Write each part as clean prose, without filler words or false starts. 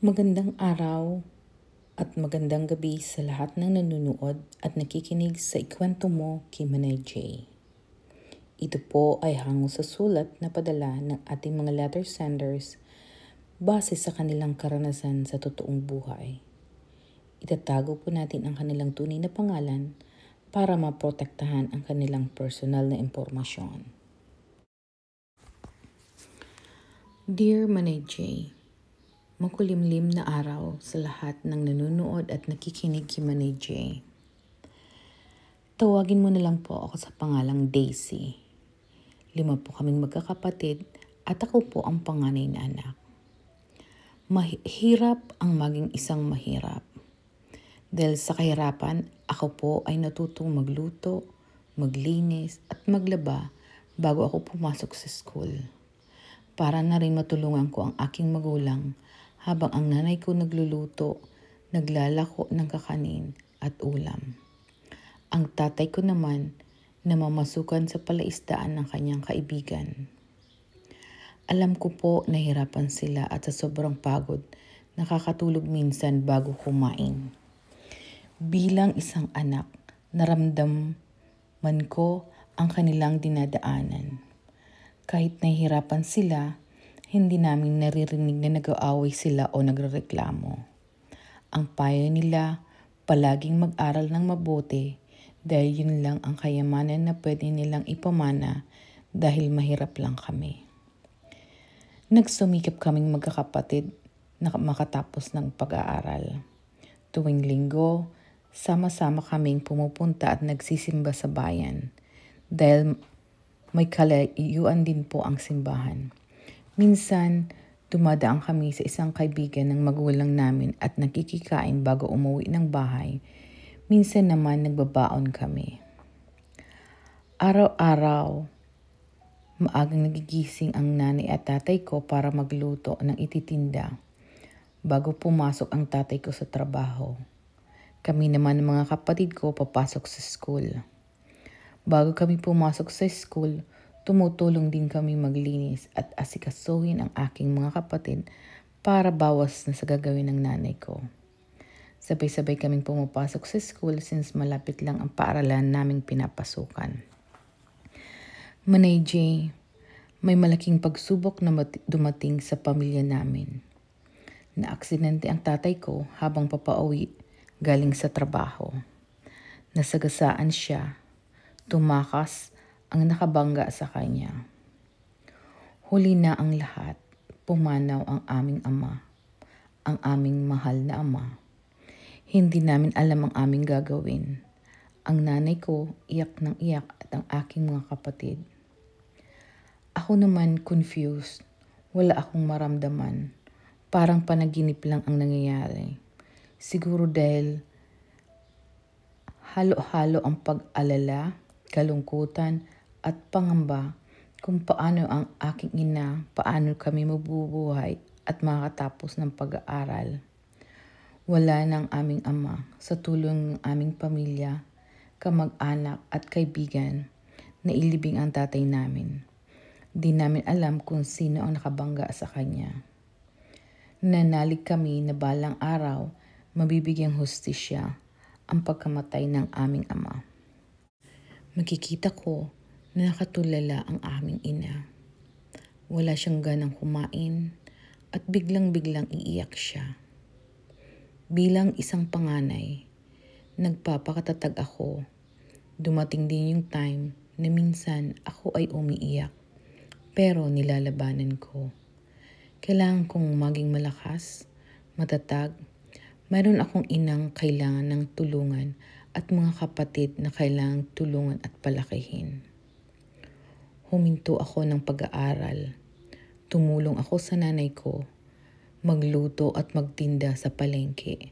Magandang araw at magandang gabi sa lahat ng nanonood at nakikinig sa Ikwento Mo kay Manay J. Ito po ay hango sa sulat na padala ng ating mga letter senders base sa kanilang karanasan sa totoong buhay. Itatago po natin ang kanilang tunay na pangalan para maprotektahan ang kanilang personal na impormasyon. Dear Manay J, makulimlim na araw sa lahat ng nanonood at nakikinig kay Manay J. Tawagin mo na lang po ako sa pangalang Daisy. 5 po kaming magkakapatid at ako po ang panganay na anak. Mahirap ang maging isang mahirap. Dahil sa kahirapan, ako po ay natutong magluto, maglinis at maglaba bago ako pumasok sa school. Para na rin matulungan ko ang aking magulang habang ang nanay ko nagluluto, naglalako ng kakanin at ulam. Ang tatay ko naman namamasukan sa palaisdaan ng kanyang kaibigan. Alam ko po nahirapan sila at sa sobrang pagod, nakakatulog minsan bago kumain. Bilang isang anak, naramdaman ko ang kanilang dinadaanan. Kahit nahihirapan sila, hindi namin naririnig na nag-aaway sila o nagrereklamo. Ang payo nila, palaging mag-aral ng mabuti dahil yun lang ang kayamanan na pwede nilang ipamana dahil mahirap lang kami. Nagsumikap kaming magkakapatid na makatapos ng pag-aaral. Tuwing linggo, sama-sama kaming pumupunta at nagsisimba sa bayan dahil may kalayuan din po ang simbahan. Minsan, dumadaan kami sa isang kaibigan ng magulang namin at nakikikain bago umuwi ng bahay. Minsan naman nagbabaon kami. Araw-araw, maagang nagigising ang nanay at tatay ko para magluto ng ititinda bago pumasok ang tatay ko sa trabaho. Kami naman ng mga kapatid ko papasok sa school. Bago kami pumasok sa school, tumutulong din kami maglinis at asikasuhin ang aking mga kapatid para bawas na sa gagawin ng nanay ko. Sabay-sabay kaming pumapasok sa school since malapit lang ang paaralan naming pinapasukan. Manay J, may malaking pagsubok na dumating sa pamilya namin. Naaksidente ang tatay ko habang papauwi galing sa trabaho. Nasagasaan siya. Tumakas ang nakabangga sa kanya. Huli na ang lahat, pumanaw ang aming ama, ang aming mahal na ama. Hindi namin alam ang aming gagawin. Ang nanay ko iyak ng iyak at ang aking mga kapatid. Ako naman confused, wala akong maramdaman. Parang panaginip lang ang nangyayari. Siguro dahil halo-halo ang pag-alala, kalungkutan at pangamba kung paano ang aking ina, paano kami mabubuhay at makatapos ng pag-aaral. Wala ng aming ama sa tulong ng aming pamilya, kamag-anak at kaibigan na ilibing ang tatay namin. Di namin alam kung sino ang nakabangga sa kanya. Nanalig kami na balang araw mabibigyang hustisya ang pagkamatay ng aming ama. Makikita ko na nakatulala ang aming ina. Wala siyang ganang kumain at biglang-biglang iiyak siya. Bilang isang panganay, nagpapakatatag ako. Dumating din yung time na minsan ako ay umiiyak, pero nilalabanan ko. Kailangan kong maging malakas, matatag. Mayroon akong inang kailangan ng tulungan at mga kapatid na kailangang tulungan at palakihin. Huminto ako ng pag-aaral. Tumulong ako sa nanay ko, magluto at magtinda sa palengke.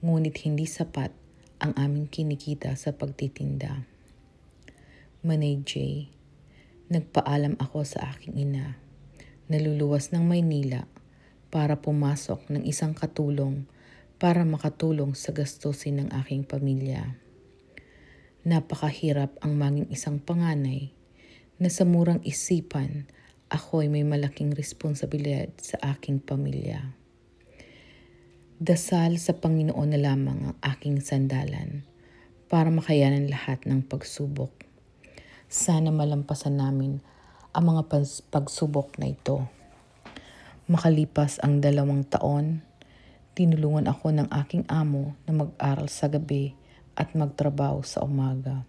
Ngunit hindi sapat ang aming kinikita sa pagtitinda. Manay J, nagpaalam ako sa aking ina. Naluluwas ng Maynila para pumasok ng isang katulong para makatulong sa gastusin ng aking pamilya. Napakahirap ang maging isang panganay na sa murang isipan, ako'y may malaking responsibilidad sa aking pamilya. Dasal sa Panginoon na lamang ang aking sandalan para makayanan lahat ng pagsubok. Sana malampasan namin ang mga pagsubok na ito. Makalipas ang 2 taon, tinulungan ako ng aking amo na mag-aral sa gabi at magtrabaho sa umaga.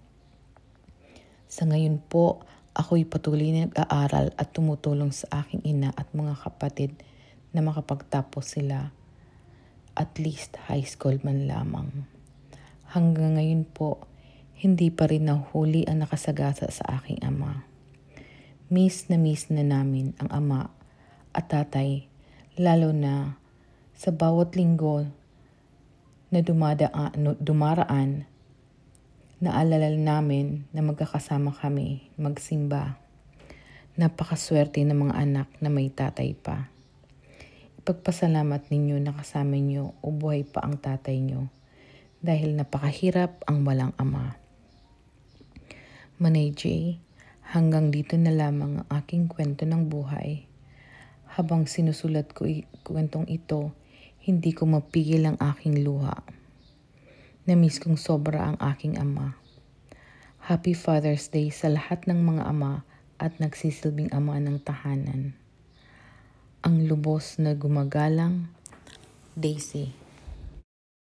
Sa ngayon po, ako'y patuloy na nag-aaral at tumutulong sa aking ina at mga kapatid na makapagtapos sila, at least high school man lamang. Hanggang ngayon po, hindi pa rin nahuli ang nakasagasa sa aking ama. Miss na namin ang ama at tatay, lalo na sa bawat linggo na dumaraan, naalala namin na magkakasama kami magsimba. Napakaswerte ng mga anak na may tatay pa. Ipagpasalamat ninyo na kasama nyo o buhay pa ang tatay nyo dahil napakahirap ang walang ama. Manay J, hanggang dito na lamang ang aking kwento ng buhay. Habang sinusulat ko kwentong ito, hindi ko mapigil ang aking luha. Namiss kong sobra ang aking ama. Happy Father's Day sa lahat ng mga ama at nagsisilbing ama ng tahanan. Ang lubos na gumagalang, Daisy.